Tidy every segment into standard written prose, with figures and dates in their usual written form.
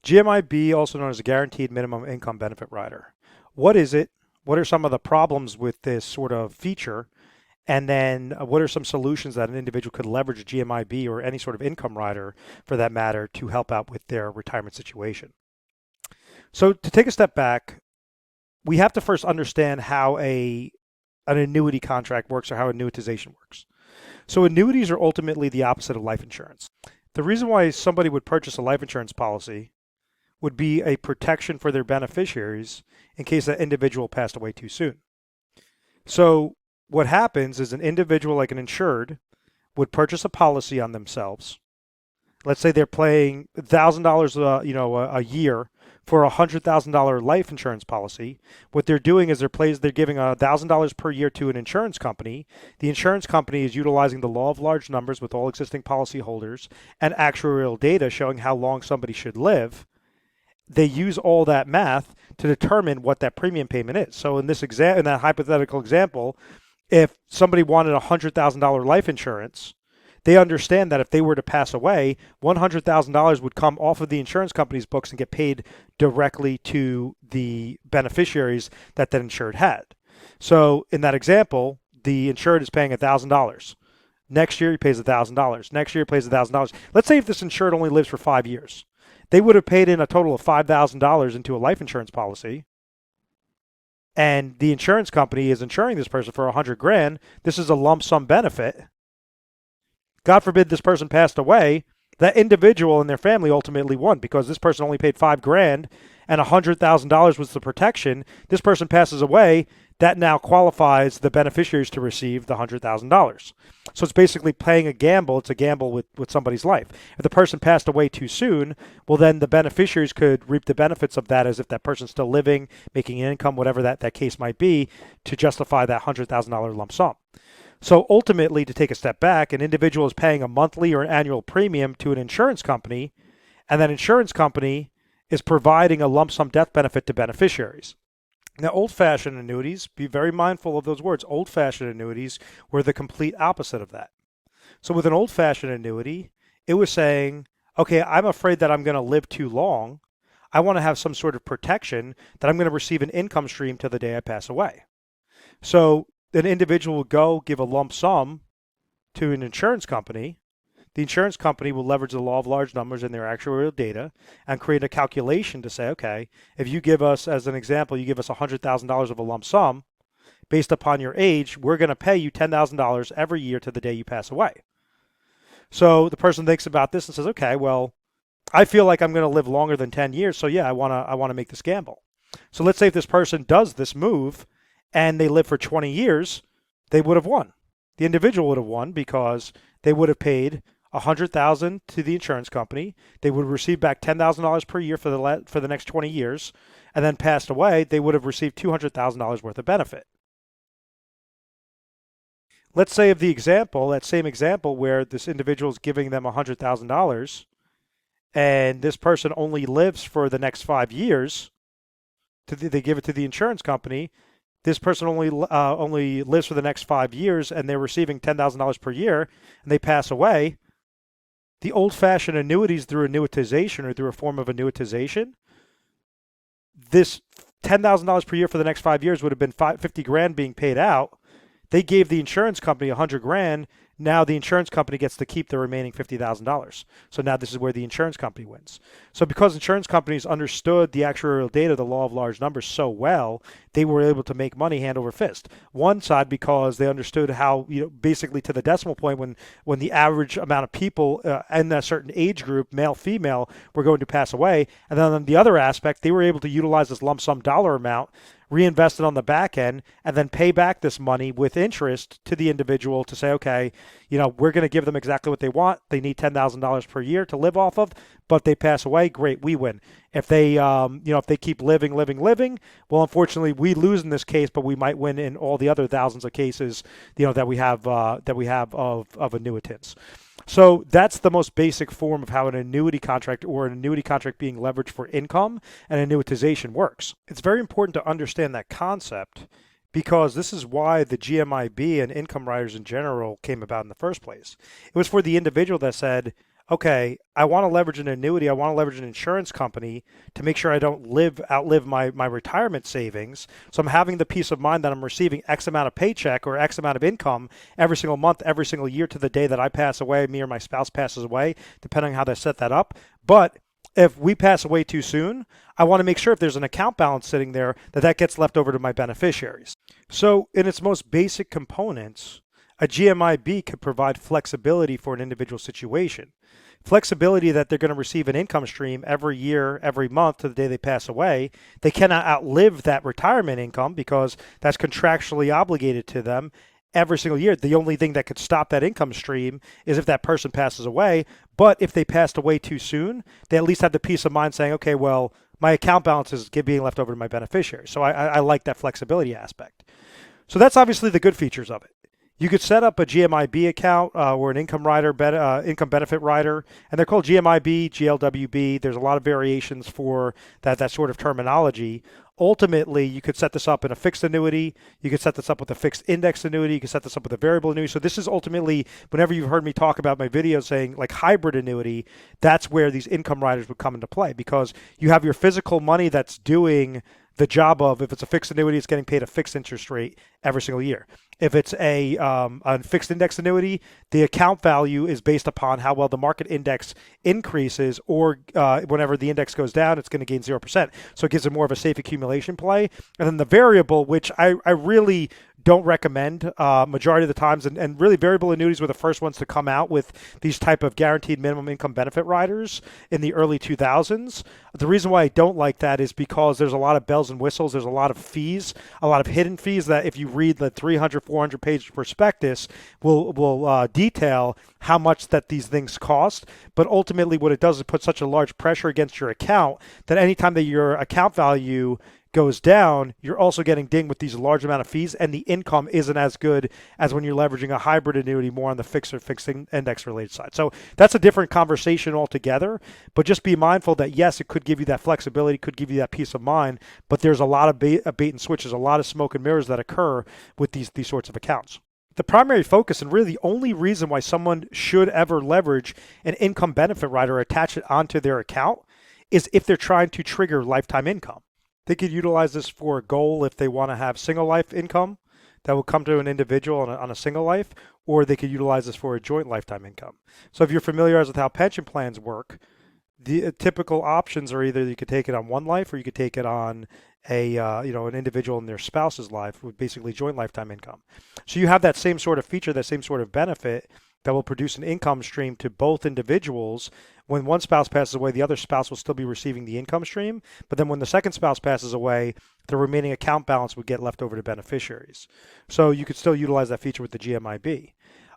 GMIB, also known as a Guaranteed Minimum Income Benefit Rider. What is it? What are some of the problems with this sort of feature? And then what are some solutions that an individual could leverage a GMIB or any sort of income rider for that matter to help out with their retirement situation? So to take a step back, we have to first understand how an annuity contract works or how annuitization works. So annuities are ultimately the opposite of life insurance. The reason why somebody would purchase a life insurance policy would be a protection for their beneficiaries in case that individual passed away too soon. So what happens is an individual like an insured would purchase a policy on themselves. Let's say they're paying $1,000 a year for a $100,000 life insurance policy. What they're doing is they're giving $1,000 per year to an insurance company. The insurance company is utilizing the law of large numbers with all existing policyholders and actuarial data showing how long somebody should live. They use all that math to determine what that premium payment is. So in that hypothetical example, if somebody wanted $100,000 life insurance, they understand that if they were to pass away, $100,000 would come off of the insurance company's books and get paid directly to the beneficiaries that insured had. So in that example, the insured is paying $1,000. Next year, he pays $1,000. Next year, he pays $1,000. Let's say if this insured only lives for 5 years. They would have paid in a total of $5,000 into a life insurance policy, and the insurance company is insuring this person for $100,000. This is a lump sum benefit. God forbid this person passed away. That individual and their family ultimately won because this person only paid $5,000 and $100,000 was the protection. This person passes away. That now qualifies the beneficiaries to receive the $100,000. So it's basically playing a gamble. It's a gamble with somebody's life. If the person passed away too soon, well, then the beneficiaries could reap the benefits of that as if that person's still living, making an income, whatever that case might be, to justify that $100,000 lump sum. So ultimately, to take a step back, an individual is paying a monthly or an annual premium to an insurance company, and that insurance company is providing a lump sum death benefit to beneficiaries. Now, old-fashioned annuities, be very mindful of those words, old-fashioned annuities were the complete opposite of that. So with an old-fashioned annuity, it was saying, okay, I'm afraid that I'm going to live too long. I want to have some sort of protection that I'm going to receive an income stream till the day I pass away. So an individual will go give a lump sum to an insurance company. The insurance company will leverage the law of large numbers in their actuarial data and create a calculation to say, okay, if you give us, as an example, you give us $100,000 of a lump sum, based upon your age, we're going to pay you $10,000 every year to the day you pass away. So the person thinks about this and says, okay, well, I feel like I'm going to live longer than 10 years, so yeah, I want to make this gamble. So let's say if this person does this move and they live for 20 years, they would have won. The individual would have won because they would have paid $100,000 to the insurance company. They would receive back $10,000 per year for the next 20 years, and then passed away, they would have received $200,000 worth of benefit. Let's say of that same example where this individual is giving them $100,000 and this person only lives for the next 5 years, they give it to the insurance company. This person only lives for the next 5 years and they're receiving $10,000 per year and they pass away. The old-fashioned annuities through annuitization or through a form of annuitization, this $10,000 per year for the next 5 years would have been $50,000 being paid out. They gave the insurance company $100,000. Now the insurance company gets to keep the remaining $50,000. So now this is where the insurance company wins. So because insurance companies understood the actuarial data, the law of large numbers so well, they were able to make money hand over fist. One side because they understood how, basically to the decimal point when the average amount of people in a certain age group, male, female, were going to pass away. And then on the other aspect, they were able to utilize this lump sum dollar amount, reinvest it on the back end, and then pay back this money with interest to the individual to say, okay, we're going to give them exactly what they want. They need $10,000 per year to live off of, but they pass away, great, we win. If they, if they keep living, well, unfortunately, we lose in this case, but we might win in all the other thousands of cases, that we have of annuitants. So that's the most basic form of how an annuity contract or an annuity contract being leveraged for income and annuitization works. It's very important to understand that concept because this is why the GMIB and income riders in general came about in the first place. It was for the individual that said, okay, I want to leverage an annuity, I want to leverage an insurance company to make sure I don't outlive my retirement savings. So I'm having the peace of mind that I'm receiving X amount of paycheck or X amount of income every single month, every single year to the day that I pass away, me or my spouse passes away, depending on how they set that up. But if we pass away too soon, I want to make sure if there's an account balance sitting there that gets left over to my beneficiaries. So in its most basic components, a GMIB could provide flexibility for an individual situation. Flexibility that they're going to receive an income stream every year, every month to the day they pass away. They cannot outlive that retirement income because that's contractually obligated to them every single year. The only thing that could stop that income stream is if that person passes away. But if they passed away too soon, they at least have the peace of mind saying, okay, well, my account balance is being left over to my beneficiary. So I like that flexibility aspect. So that's obviously the good features of it. You could set up a GMIB account or an income income benefit rider, and they're called GMIB, GLWB. There's a lot of variations for that sort of terminology. Ultimately, you could set this up in a fixed annuity. You could set this up with a fixed index annuity. You could set this up with a variable annuity. So this is ultimately, whenever you've heard me talk about my videos saying like hybrid annuity, that's where these income riders would come into play because you have your physical money that's doing the job of, if it's a fixed annuity, it's getting paid a fixed interest rate every single year. If it's a fixed index annuity, the account value is based upon how well the market index increases, or whenever the index goes down, it's going to gain 0%. So it gives it more of a safe accumulation play. And then the variable, which I really don't recommend majority of the times, and really variable annuities were the first ones to come out with these type of guaranteed minimum income benefit riders in the early 2000s. The reason why I don't like that is because there's a lot of bells and whistles. There's a lot of fees, a lot of hidden fees that if you read the 300, 400 page prospectus will detail how much that these things cost. But ultimately what it does is put such a large pressure against your account that anytime that your account value goes down, you're also getting dinged with these large amount of fees, and the income isn't as good as when you're leveraging a hybrid annuity more on the fixed or fixed index related side. So that's a different conversation altogether, but just be mindful that yes, it could give you that flexibility, could give you that peace of mind, but there's a lot of bait and switches, a lot of smoke and mirrors that occur with these sorts of accounts. The primary focus and really the only reason why someone should ever leverage an income benefit rider or attach it onto their account is if they're trying to trigger lifetime income. They could utilize this for a goal if they want to have single life income that will come to an individual on a single life, or they could utilize this for a joint lifetime income. So if you're familiarized with how pension plans work, the typical options are either you could take it on one life or you could take it on an individual and their spouse's life with basically joint lifetime income. So you have that same sort of feature, that same sort of benefit that will produce an income stream to both individuals. When one spouse passes away, the other spouse will still be receiving the income stream. But then when the second spouse passes away, the remaining account balance would get left over to beneficiaries. So you could still utilize that feature with the GMIB.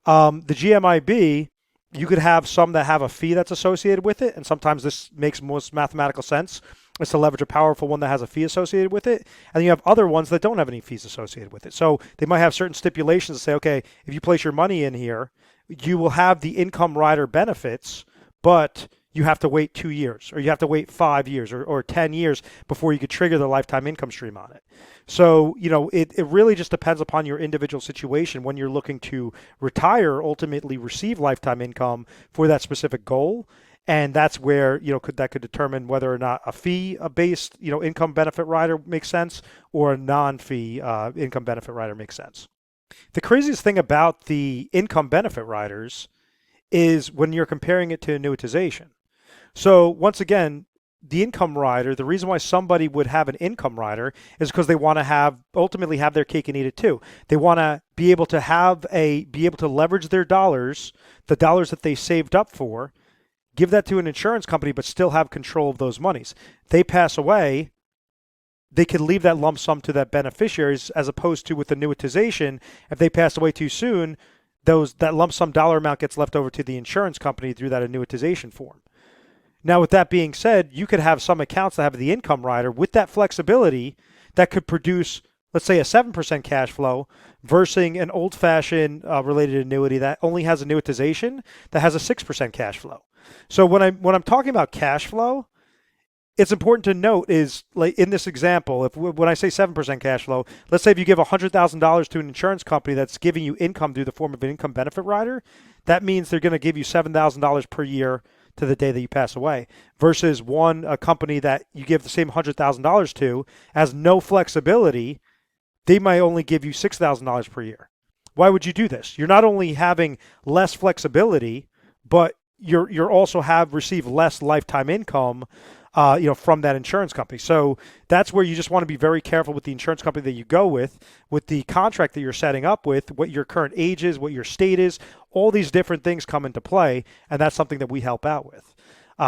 The GMIB, you could have some that have a fee that's associated with it. And sometimes this makes most mathematical sense, is to leverage a powerful one that has a fee associated with it. And you have other ones that don't have any fees associated with it. So they might have certain stipulations to say, okay, if you place your money in here, you will have the income rider benefits, but you have to wait 2 years, or you have to wait 5 years or 10 years before you could trigger the lifetime income stream on it. So, it really just depends upon your individual situation when you're looking to retire, ultimately receive lifetime income for that specific goal. And that's where, that could determine whether or not a fee-based, income benefit rider makes sense, or a non-fee income benefit rider makes sense. The craziest thing about the income benefit riders is when you're comparing it to annuitization. So once again, the income rider, the reason why somebody would have an income rider is because they want to ultimately have their cake and eat it too. They want to be able to leverage their dollars, the dollars that they saved up for, give that to an insurance company, but still have control of those monies. They pass away, they could leave that lump sum to that beneficiaries, as opposed to with annuitization, if they pass away too soon, that lump sum dollar amount gets left over to the insurance company through that annuitization form. Now, with that being said, you could have some accounts that have the income rider with that flexibility that could produce, let's say, a 7% cash flow versus an old-fashioned related annuity that only has annuitization that has a 6% cash flow. So when I'm talking about cash flow, it's important to note is, like in this example, if when I say 7% cash flow, let's say if you give $100,000 to an insurance company that's giving you income through the form of an income benefit rider, that means they're going to give you $7,000 per year to the day that you pass away, versus a company that you give the same $100,000 to has no flexibility. They might only give you $6,000 per year. Why would you do this? You're not only having less flexibility, but you're also have received less lifetime income, from that insurance company. So that's where you just want to be very careful with the insurance company that you go with the contract that you're setting up with, what your current age is, what your state is. All these different things come into play, and that's something that we help out with.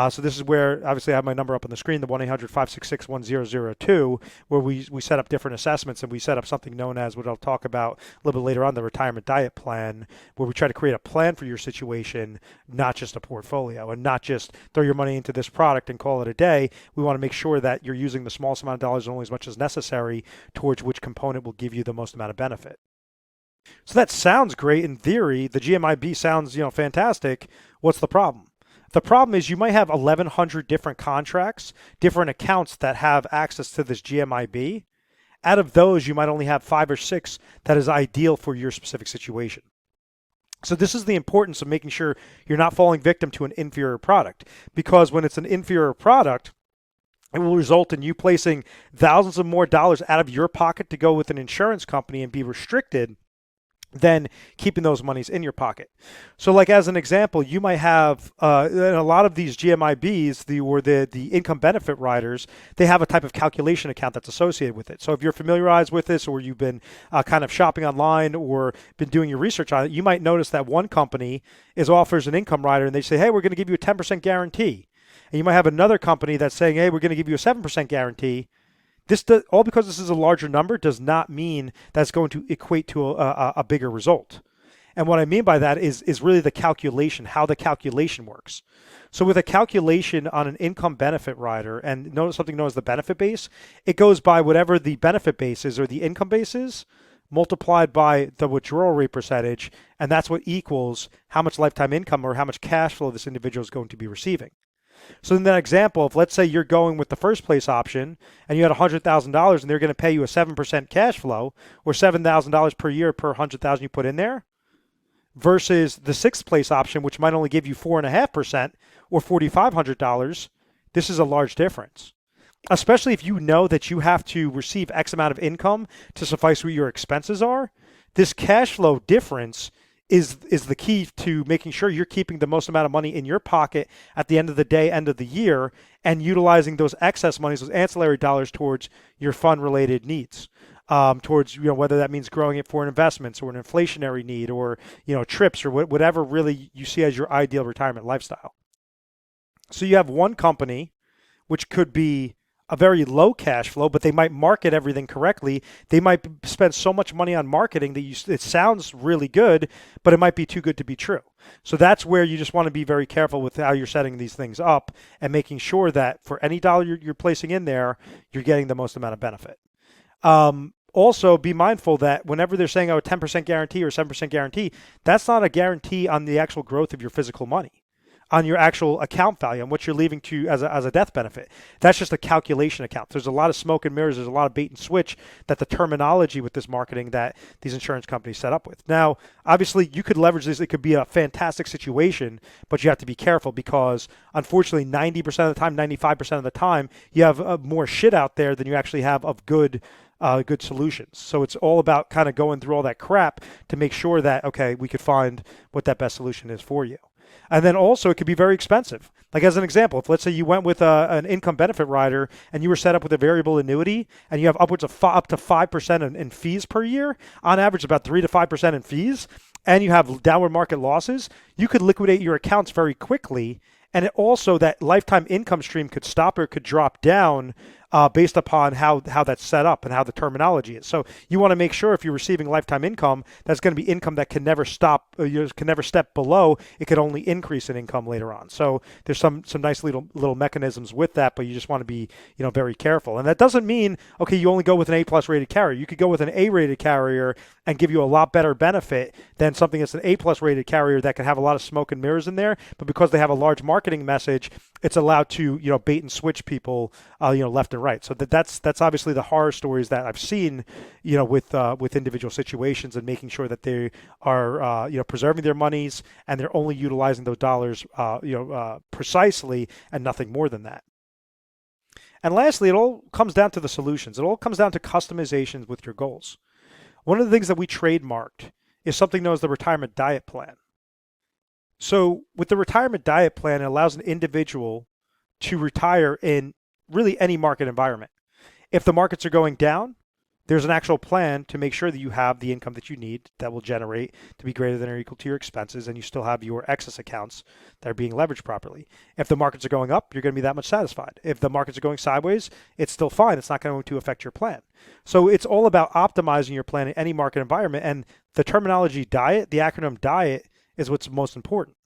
So this is where, obviously, I have my number up on the screen, the 1-800-566-1002, where we set up different assessments, and we set up something known as, what I'll talk about a little bit later on, the retirement diet plan, where we try to create a plan for your situation, not just a portfolio, and not just throw your money into this product and call it a day. We want to make sure that you're using the smallest amount of dollars only as much as necessary towards which component will give you the most amount of benefit. So that sounds great in theory. The GMIB sounds, fantastic. What's the problem? The problem is you might have 1,100 different contracts, different accounts that have access to this GMIB. Out of those, you might only have 5 or 6 that is ideal for your specific situation. So this is the importance of making sure you're not falling victim to an inferior product, because when it's an inferior product, it will result in you placing thousands of more dollars out of your pocket to go with an insurance company and be restricted than keeping those monies in your pocket. So like as an example, you might have a lot of these GMIBs, the income benefit riders, they have a type of calculation account that's associated with it. So if you're familiarized with this, or you've been kind of shopping online or been doing your research on it, you might notice that one company offers an income rider and they say, hey, we're going to give you a 10% guarantee. And you might have another company that's saying, hey, we're going to give you a 7% guarantee. All because this is a larger number does not mean that's going to equate to a bigger result. And what I mean by that is really the calculation, how the calculation works. So with a calculation on an income benefit rider, and notice something known as the benefit base, it goes by whatever the benefit base is or the income base is, multiplied by the withdrawal rate percentage, and that's what equals how much lifetime income or how much cash flow this individual is going to be receiving. So in that example, if let's say you're going with the first place option and you had $100,000 and they're going to pay you a 7% cash flow, or $7,000 per year per 100,000 you put in there, versus the sixth place option, which might only give you 4.5% or $4,500, this is a large difference. Especially if you know that you have to receive X amount of income to suffice what your expenses are. This cash flow difference is the key to making sure you're keeping the most amount of money in your pocket at the end of the day, end of the year, and utilizing those excess monies, those ancillary dollars towards your fund-related needs, towards whether that means growing it for investments or an inflationary need, or trips, or whatever really you see as your ideal retirement lifestyle. So you have one company, which could be a very low cash flow, but they might market everything correctly. They might spend so much money on marketing that it sounds really good, but it might be too good to be true. So that's where you just want to be very careful with how you're setting these things up and making sure that for any dollar you're placing in there, you're getting the most amount of benefit. Also, be mindful that whenever they're saying, a 10% guarantee or 7% guarantee, that's not a guarantee on the actual growth of your physical money, on your actual account value, and what you're leaving to as a death benefit. That's just a calculation account. There's a lot of smoke and mirrors. There's a lot of bait and switch that the terminology with this marketing that these insurance companies set up with. Now, obviously, you could leverage this. It could be a fantastic situation, but you have to be careful because, unfortunately, 90% of the time, 95% of the time, you have more shit out there than you actually have of good solutions. So it's all about kind of going through all that crap to make sure that, okay, we could find what that best solution is for you. And then also it could be very expensive. Like as an example, if let's say you went with an income benefit rider and you were set up with a variable annuity and you have upwards of up to 5% in fees per year, on average about 3 to 5% in fees, and you have downward market losses, you could liquidate your accounts very quickly. And it also, that lifetime income stream could stop or could drop down based upon how that's set up and how the terminology is. So you want to make sure if you're receiving lifetime income, that's going to be income that can never stop, can never step below. It could only increase in income later on. So there's some nice little mechanisms with that, but you just want to be very careful. And that doesn't mean okay you only go with an A+ rated carrier. You could go with an A rated carrier and give you a lot better benefit than something that's an A+ rated carrier that can have a lot of smoke and mirrors in there. But because they have a large marketing message, it's allowed to bait and switch people left and right. So that's obviously the horror stories that I've seen with individual situations, and making sure that they are preserving their monies and they're only utilizing those dollars precisely and nothing more than that. And lastly, it all comes down to the solutions. It all comes down to customizations with your goals. One of the things that we trademarked is something known as the retirement diet plan. So with the retirement diet plan, it allows an individual to retire in really any market environment. If the markets are going down, there's an actual plan to make sure that you have the income that you need that will generate to be greater than or equal to your expenses, and you still have your excess accounts that are being leveraged properly. If the markets are going up, you're going to be that much satisfied. If the markets are going sideways, it's still fine. It's not going to affect your plan. So it's all about optimizing your plan in any market environment, and the terminology diet, the acronym diet, is what's most important.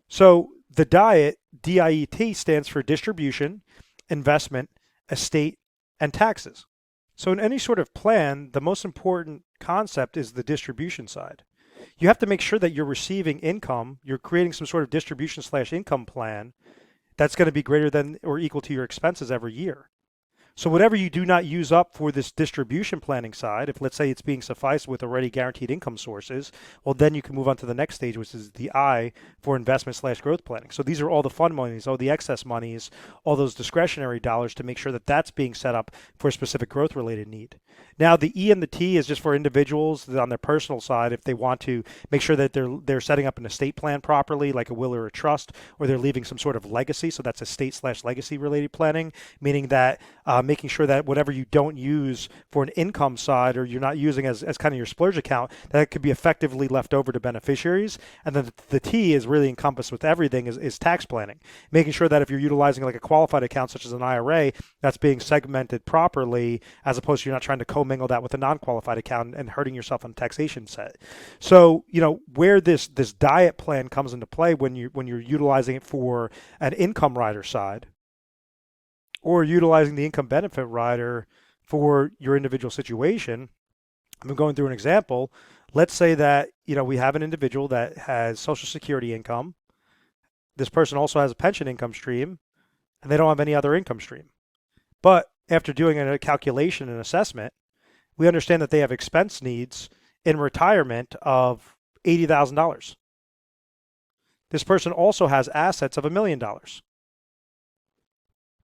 So the diet, DIET, stands for distribution, investment, estate, and taxes. So in any sort of plan, the most important concept is the distribution side. You have to make sure that you're receiving income, you're creating some sort of distribution/income plan that's going to be greater than or equal to your expenses every year. So whatever you do not use up for this distribution planning side, if let's say it's being sufficed with already guaranteed income sources, well, then you can move on to the next stage, which is the I for investment/growth planning. So these are all the fund monies, all the excess monies, all those discretionary dollars to make sure that that's being set up for a specific growth related need. Now the E and the T is just for individuals on their personal side if they want to make sure that they're setting up an estate plan properly, like a will or a trust, or they're leaving some sort of legacy. So that's estate/legacy related planning, meaning that making sure that whatever you don't use for an income side, or you're not using as kind of your splurge account, that it could be effectively left over to beneficiaries. And then the T is really encompassed with everything is tax planning, making sure that if you're utilizing like a qualified account such as an IRA, that's being segmented properly, as opposed to you're not trying to commingle that with a non-qualified account and hurting yourself on the taxation set. So where this diet plan comes into play when you're utilizing it for an income rider side, or utilizing the income benefit rider for your individual situation. I'm going through an example. Let's say that we have an individual that has Social Security income. This person also has a pension income stream, and they don't have any other income stream. But after doing a calculation and assessment, we understand that they have expense needs in retirement of $80,000. This person also has assets of $1 million.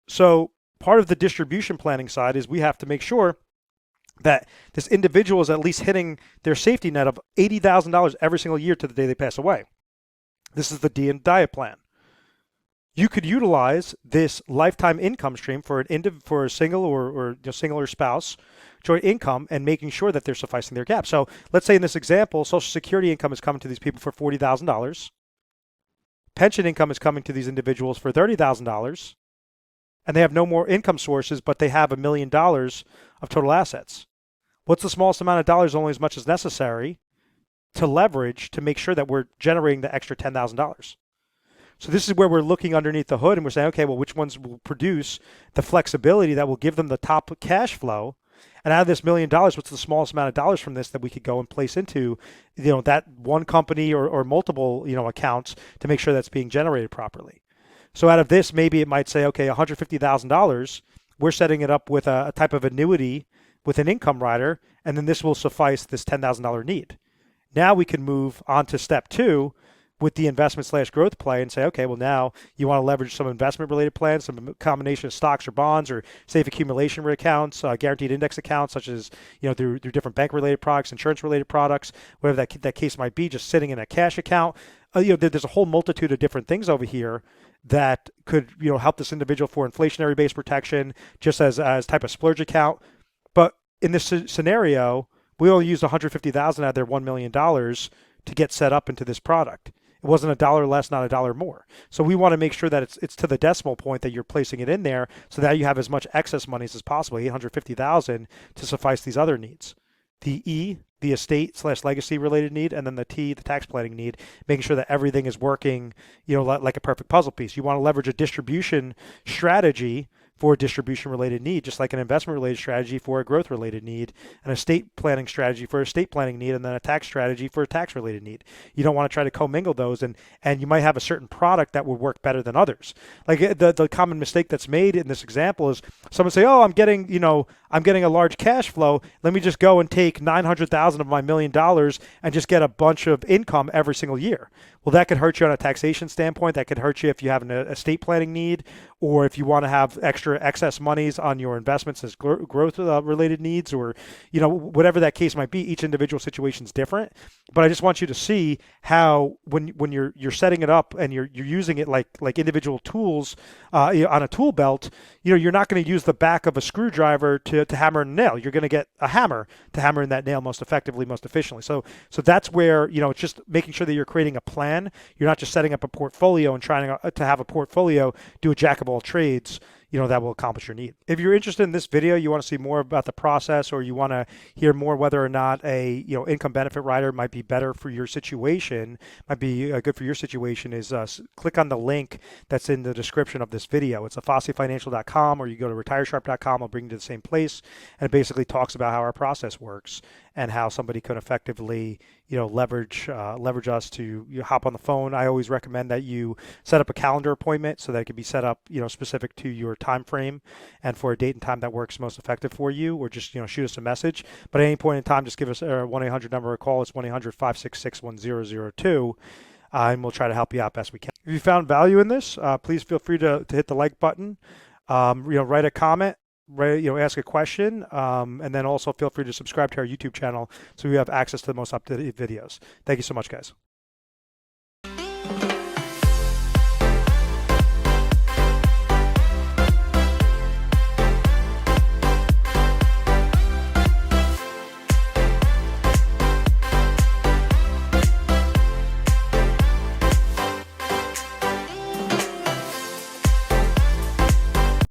So part of the distribution planning side is we have to make sure that this individual is at least hitting their safety net of $80,000 every single year to the day they pass away. This is the D and diet plan. You could utilize this lifetime income stream for a single or single or spouse joint income, and making sure that they're sufficing their gap. So let's say in this example, Social Security income is coming to these people for $40,000. Pension income is coming to these individuals for $30,000. And they have no more income sources, but they have $1 million of total assets. What's the smallest amount of dollars, only as much as necessary, to leverage to make sure that we're generating the extra $10,000? So this is where we're looking underneath the hood and we're saying, okay, well, which ones will produce the flexibility that will give them the top cash flow? And out of this $1 million, what's the smallest amount of dollars from this that we could go and place into that one company or multiple accounts to make sure that's being generated properly? So out of this, maybe it might say, okay, $150,000, we're setting it up with a type of annuity with an income rider, and then this will suffice this $10,000 need. Now we can move on to step 2 with the investment/growth play and say, okay, well, now you want to leverage some investment-related plans, some combination of stocks or bonds or safe accumulation accounts, guaranteed index accounts, such as through different bank-related products, insurance-related products, whatever that case might be, just sitting in a cash account. There's a whole multitude of different things over here that could help this individual for inflationary-based protection, just as type of splurge account. But in this scenario, we only used $150,000 out of their $1 million to get set up into this product. It wasn't a dollar less, not a dollar more. So we want to make sure that it's to the decimal point that you're placing it in there, so that you have as much excess monies as possible, 850,000, to suffice these other needs. The E, the estate / legacy related need, and then the T, the tax planning need, making sure that everything is working, like a perfect puzzle piece. You want to leverage a distribution strategy for a distribution related need, just like an investment related strategy for a growth related need, an estate planning strategy for a estate planning need, and then a tax strategy for a tax related need. You don't want to try to commingle those, and you might have a certain product that would work better than others. Like the common mistake that's made in this example is someone say, oh, I'm getting a large cash flow. Let me just go and take 900,000 of my $1 million and just get a bunch of income every single year. Well, that could hurt you on a taxation standpoint. That could hurt you if you have an estate planning need, or if you want to have extra excess monies on your investments as growth related needs, or whatever that case might be. Each individual situation is different. But I just want you to see how when you're setting it up and you're using it like individual tools on a tool belt, you're not going to use the back of a screwdriver to hammer in a nail. You're going to get a hammer to hammer in that nail most effectively, most efficiently. So that's where it's just making sure that you're creating a plan. You're not just setting up a portfolio and trying to have a portfolio do a jack of all trades, that will accomplish your need. If you're interested in this video, you want to see more about the process, or you want to hear more whether or not a income benefit rider might be better for your situation, might be good for your situation, is click on the link that's in the description of this video. It's afossefinancial.com, or you go to retiresharp.com. I'll bring you to the same place, and it basically talks about how our process works and how somebody could effectively leverage us to hop on the phone. I always recommend that you set up a calendar appointment so that it can be set up specific to your time frame and for a date and time that works most effective for you, or just shoot us a message. But at any point in time, just give us a 1-800 number a call. It's 1-800-566-1002, and we'll try to help you out best we can. If you found value in this, please feel free to hit the like button, write a comment, ask a question, and then also feel free to subscribe to our YouTube channel so you have access to the most up-to-date videos. Thank you so much, guys.